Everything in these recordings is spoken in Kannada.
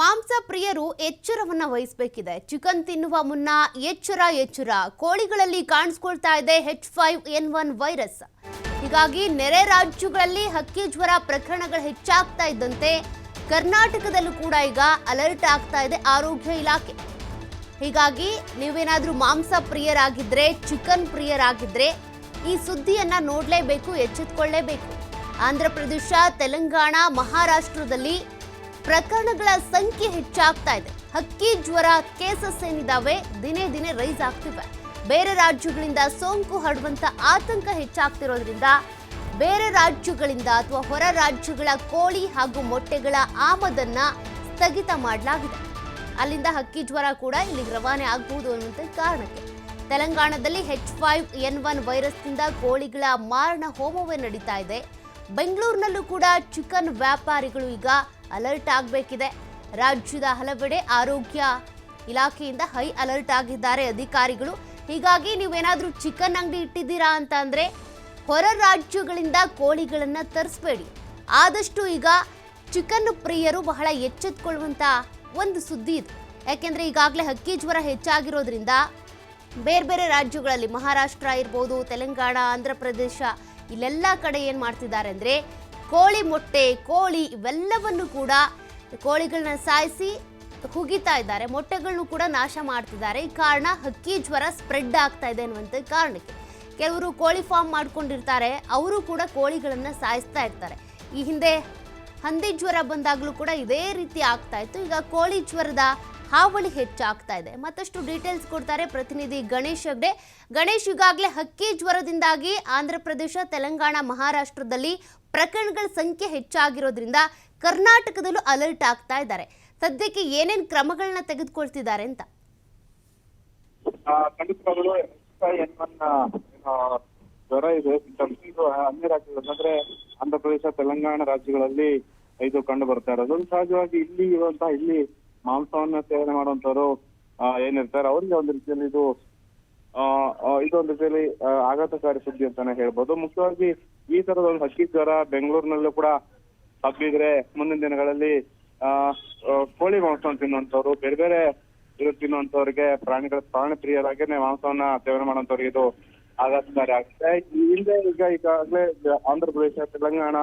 ಮಾಂಸ ಪ್ರಿಯರು ಎಚ್ಚರವನ್ನ ವಹಿಸಬೇಕಿದೆ. ಚಿಕನ್ ತಿನ್ನುವ ಮುನ್ನ ಎಚ್ಚರ. ಕೋಳಿಗಳಲ್ಲಿ ಕಾಣಿಸ್ಕೊಳ್ತಾ ಇದೆ H5N1 ವೈರಸ್. ಹೀಗಾಗಿ ನೆರೆ ರಾಜ್ಯಗಳಲ್ಲಿ ಹಕ್ಕಿ ಜ್ವರ ಪ್ರಕರಣಗಳು ಹೆಚ್ಚಾಗ್ತಾ ಇದ್ದಂತೆ ಕರ್ನಾಟಕದಲ್ಲೂ ಕೂಡ ಈಗ ಅಲರ್ಟ್ ಆಗ್ತಾ ಇದೆ ಆರೋಗ್ಯ ಇಲಾಖೆ. ಹೀಗಾಗಿ ನೀವೇನಾದ್ರೂ ಮಾಂಸ ಪ್ರಿಯರಾಗಿದ್ರೆ, ಚಿಕನ್ ಪ್ರಿಯರಾಗಿದ್ರೆ ಈ ಸುದ್ದಿಯನ್ನ ನೋಡಲೇಬೇಕು, ಎಚ್ಚೆತ್ತುಕೊಳ್ಳಲೇಬೇಕು. ಆಂಧ್ರ ಪ್ರದೇಶ, ತೆಲಂಗಾಣ, ಮಹಾರಾಷ್ಟ್ರದಲ್ಲಿ ಪ್ರಕರಣಗಳ ಸಂಖ್ಯೆ ಹೆಚ್ಚಾಗ್ತಾ ಇದೆ. ಹಕ್ಕಿ ಜ್ವರ ಕೇಸಸ್ ಏನಿದಾವೆ ದಿನೇ ರೈಸ್ ಆಗ್ತಿವೆ. ಬೇರೆ ರಾಜ್ಯಗಳಿಂದ ಸೋಂಕು ಹರಡುವಂತ ಆತಂಕ ಹೆಚ್ಚಾಗ್ತಿರೋದ್ರಿಂದ ಬೇರೆ ರಾಜ್ಯಗಳಿಂದ ಅಥವಾ ಹೊರ ರಾಜ್ಯಗಳ ಕೋಳಿ ಹಾಗೂ ಮೊಟ್ಟೆಗಳ ಆಮದನ್ನ ಸ್ಥಗಿತ ಮಾಡಲಾಗಿದೆ. ಅಲ್ಲಿಂದ ಹಕ್ಕಿ ಜ್ವರ ಕೂಡ ಇಲ್ಲಿಗೆ ರವಾನೆ ಆಗಬಹುದು ಅನ್ನುವಂಥ ಕಾರಣಕ್ಕೆ ತೆಲಂಗಾಣದಲ್ಲಿ H5N1 ವೈರಸ್ನಿಂದ ಕೋಳಿಗಳ ಮಾರಣ ಹೋಮವೇ ನಡೀತಾ ಇದೆ. ಬೆಂಗಳೂರಿನಲ್ಲೂ ಕೂಡ ಚಿಕನ್ ವ್ಯಾಪಾರಿಗಳು ಈಗ ಅಲರ್ಟ್ ಆಗಬೇಕಿದೆ. ರಾಜ್ಯದ ಹಲವೆಡೆ ಆರೋಗ್ಯ ಇಲಾಖೆಯಿಂದ ಹೈ ಅಲರ್ಟ್ ಆಗಿದ್ದಾರೆ ಅಧಿಕಾರಿಗಳು. ಹೀಗಾಗಿ ನೀವೇನಾದ್ರೂ ಚಿಕನ್ ಅಂಗಡಿ ಇಟ್ಟಿದ್ದೀರಾ ಅಂತ ಅಂದ್ರೆ ಹೊರ ರಾಜ್ಯಗಳಿಂದ ಕೋಳಿಗಳನ್ನ ತರಿಸಬೇಡಿ. ಆದಷ್ಟು ಈಗ ಚಿಕನ್ ಪ್ರಿಯರು ಬಹಳ ಎಚ್ಚೆತ್ತುಕೊಳ್ಳುವಂತ ಒಂದು ಸುದ್ದಿ ಇದೆ. ಯಾಕೆಂದ್ರೆ ಈಗಾಗಲೇ ಹಕ್ಕಿ ಜ್ವರ ಹೆಚ್ಚಾಗಿರೋದ್ರಿಂದ ಬೇರೆ ರಾಜ್ಯಗಳಲ್ಲಿ ಮಹಾರಾಷ್ಟ್ರ ಇರ್ಬೋದು, ತೆಲಂಗಾಣ, ಆಂಧ್ರ ಪ್ರದೇಶ ಇಲ್ಲೆಲ್ಲ ಕಡೆ ಏನು ಮಾಡ್ತಿದ್ದಾರೆ ಅಂದರೆ ಕೋಳಿ ಮೊಟ್ಟೆ, ಕೋಳಿ ಇವೆಲ್ಲವನ್ನು ಕೂಡ ಕೋಳಿಗಳನ್ನ ಸಾಯಿಸಿ ಹುಗಿತಾ ಇದ್ದಾರೆ, ಮೊಟ್ಟೆಗಳನ್ನು ಕೂಡ ನಾಶ ಮಾಡ್ತಿದ್ದಾರೆ. ಈ ಕಾರಣ ಹಕ್ಕಿ ಜ್ವರ ಸ್ಪ್ರೆಡ್ ಆಗ್ತಾ ಇದೆ ಅನ್ನುವಂಥ ಕಾರಣಕ್ಕೆ ಕೆಲವರು ಕೋಳಿ ಫಾರ್ಮ್ ಮಾಡ್ಕೊಂಡಿರ್ತಾರೆ, ಅವರು ಕೂಡ ಕೋಳಿಗಳನ್ನ ಸಾಯಿಸ್ತಾ ಇರ್ತಾರೆ. ಈ ಹಿಂದೆ ಹಂದಿ ಜ್ವರ ಬಂದಾಗಲೂ ಕೂಡ ಇದೇ ರೀತಿ ಆಗ್ತಾ ಇತ್ತು. ಈಗ ಕೋಳಿ ಜ್ವರದ ಹಾವಳಿ ಹೆಚ್ಚಾಗ್ತಾ ಇದೆ. ಮತ್ತಷ್ಟು ಡೀಟೇಲ್ಸ್ ಕೊಡ್ತಾರೆ ಪ್ರತಿನಿಧಿ ಗಣೇಶ್ ಹೆಗ್ಡೆ. ಗಣೇಶ್, ಈಗಾಗಲೇ ಹಕ್ಕಿ ಜ್ವರದಿಂದಾಗಿ ಆಂಧ್ರ ಪ್ರದೇಶ, ತೆಲಂಗಾಣ, ಮಹಾರಾಷ್ಟ್ರದಲ್ಲಿ ಪ್ರಕರಣಗಳ ಸಂಖ್ಯೆ ಹೆಚ್ಚಾಗಿರೋದ್ರಿಂದ ಕರ್ನಾಟಕದಲ್ಲೂ ಅಲರ್ಟ್ ಆಗ್ತಾ ಇದ್ದಾರೆ. ಸದ್ಯಕ್ಕೆ ಏನೇನು ಕ್ರಮಗಳನ್ನ ತೆಗೆದುಕೊಳ್ತಿದ್ದಾರೆ ಅಂತ? ಜ್ವರ ಇದೆ ಅನ್ಯ ರಾಜ್ಯಗಳು ಅಂದ್ರೆ ಆಂಧ್ರ ಪ್ರದೇಶ, ತೆಲಂಗಾಣ ರಾಜ್ಯಗಳಲ್ಲಿ ಇದು ಕಂಡು ಬರ್ತಾ ಇರೋದು. ಸಹಜವಾಗಿ ಇಲ್ಲಿ ಮಾಂಸವನ್ನ ಸೇವನೆ ಮಾಡುವಂತವ್ರು ಏನಿರ್ತಾರೆ ಅವ್ರಿಗೆ ಒಂದು ರೀತಿಯಲ್ಲಿ ಇದೊಂದು ರೀತಿಯಲ್ಲಿ ಆಘಾತಕಾರಿ ಸುದ್ದಿ ಅಂತಾನೆ ಹೇಳ್ಬೋದು. ಮುಖ್ಯವಾಗಿ ಈ ತರದ ಒಂದು ಹಕ್ಕಿ ಜ್ವರ ಬೆಂಗಳೂರಿನಲ್ಲೂ ಕೂಡ ಹಬ್ಬಿದ್ರೆ ಮುಂದಿನ ದಿನಗಳಲ್ಲಿ ಕೋಳಿ ಮಾಂಸವನ್ನು ತಿನ್ನುವಂತವ್ರು, ಬೇರೆ ಇದು ತಿನ್ನುವಂತವ್ರಿಗೆ ಪ್ರಾಣಿ ಪ್ರಿಯರಾಗೇನೆ ಮಾಂಸವನ್ನ ಸೇವನೆ ಮಾಡುವಂತವ್ರಿಗೆ ಇದು ಆಘಾತಕಾರಿ ಆಗುತ್ತೆ. ಈಗಾಗಲೇ ಆಂಧ್ರ ಪ್ರದೇಶ, ತೆಲಂಗಾಣ,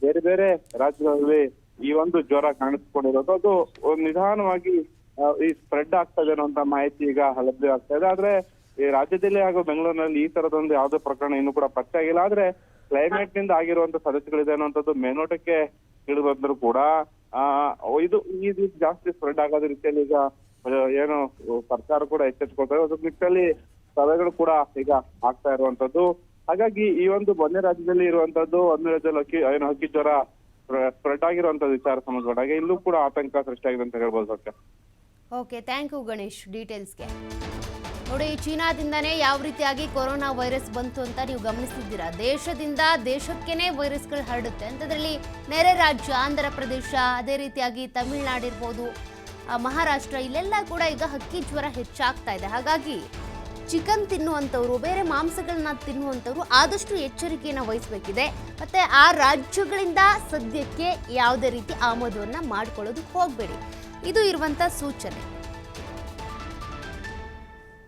ಬೇರೆ ರಾಜ್ಯಗಳಲ್ಲಿ ಈ ಒಂದು ಜ್ವರ ಕಾಣಿಸ್ಕೊಂಡಿರೋದು ಅದು ನಿಧಾನವಾಗಿ ಈ ಸ್ಪ್ರೆಡ್ ಆಗ್ತಾ ಇದೆ ಅನ್ನುವಂತ ಮಾಹಿತಿ ಈಗ ಲಭ್ಯ ಆಗ್ತಾ ಇದೆ. ಆದ್ರೆ ಈ ರಾಜ್ಯದಲ್ಲಿ ಹಾಗೂ ಬೆಂಗಳೂರಿನಲ್ಲಿ ಈ ತರದೊಂದು ಯಾವುದೇ ಪ್ರಕರಣ ಇನ್ನೂ ಕೂಡ ಪತ್ತೆ ಆಗಿಲ್ಲ. ಆದ್ರೆ ಕ್ಲೈಮೇಟ್ ನಿಂದ ಆಗಿರುವಂತ ಸಮಸ್ಯೆಗಳಿದೆ ಅನ್ನುವಂಥದ್ದು ಮೇಲ್ನೋಟಕ್ಕೆ ತಿಳಿದು ಬಂದ್ರು ಕೂಡ ಇದು ಜಾಸ್ತಿ ಸ್ಪ್ರೆಡ್ ಆಗೋದ ರೀತಿಯಲ್ಲಿ ಈಗ ಏನು ಸರ್ಕಾರ ಕೂಡ ಎಚ್ಚೆತ್ತುಕೊಳ್ತಾರೆ. ಅದ್ರ ನಿಟ್ಟಿನಲ್ಲಿ ಸಭೆಗಳು ಕೂಡ ಈಗ ಆಗ್ತಾ ಇರುವಂತದ್ದು. ಹಾಗಾಗಿ ಈ ಒಂದು ಒಂದೇ ರಾಜ್ಯದಲ್ಲಿ ಇರುವಂತದ್ದು, ಒಂದೇ ರಾಜ್ಯದಲ್ಲಿ ಹಕ್ಕಿ ಜ್ವರ ಸ್ಪ್ರೆಡ್ ಆಗಿರುವಂತದ್ದು ವಿಚಾರ ಸಂಬಂಧಪಟ್ಟಾಗ ಇಲ್ಲೂ ಕೂಡ ಆತಂಕ ಸೃಷ್ಟಿಯಾಗಿದೆ ಅಂತ ಹೇಳ್ಬೋದು. ಓಕೆ, ಥ್ಯಾಂಕ್ ಯು ಗಣೇಶ್ ಡೀಟೇಲ್ಸ್ಗೆ. ನೋಡಿ, ಚೀನಾದಿಂದನೇ ಯಾವ ರೀತಿಯಾಗಿ ಕೊರೋನಾ ವೈರಸ್ ಬಂತು ಅಂತ ನೀವು ಗಮನಿಸಿದ್ದೀರಾ. ದೇಶದಿಂದ ದೇಶಕ್ಕೇನೆ ವೈರಸ್ಗಳು ಹರಡುತ್ತೆ. ಅಂಥದ್ರಲ್ಲಿ ನೆರೆ ರಾಜ್ಯ ಆಂಧ್ರ ಪ್ರದೇಶ, ಅದೇ ರೀತಿಯಾಗಿ ತಮಿಳುನಾಡು ಇರ್ಬೋದು, ಮಹಾರಾಷ್ಟ್ರ ಇಲ್ಲೆಲ್ಲ ಕೂಡ ಈಗ ಹಕ್ಕಿ ಜ್ವರ ಹೆಚ್ಚಾಗ್ತಾ ಇದೆ. ಹಾಗಾಗಿ ಚಿಕನ್ ತಿನ್ನುವಂಥವ್ರು, ಬೇರೆ ಮಾಂಸಗಳನ್ನ ತಿನ್ನುವಂಥವ್ರು ಆದಷ್ಟು ಎಚ್ಚರಿಕೆಯನ್ನು ವಹಿಸಬೇಕಿದೆ. ಮತ್ತು ಆ ರಾಜ್ಯಗಳಿಂದ ಸದ್ಯಕ್ಕೆ ಯಾವುದೇ ರೀತಿ ಆಮದನ್ನು ಮಾಡ್ಕೊಳ್ಳೋದು ಹೋಗಬೇಡಿ. ಇದು ಇರುವಂಥ ಸೂಚನೆ.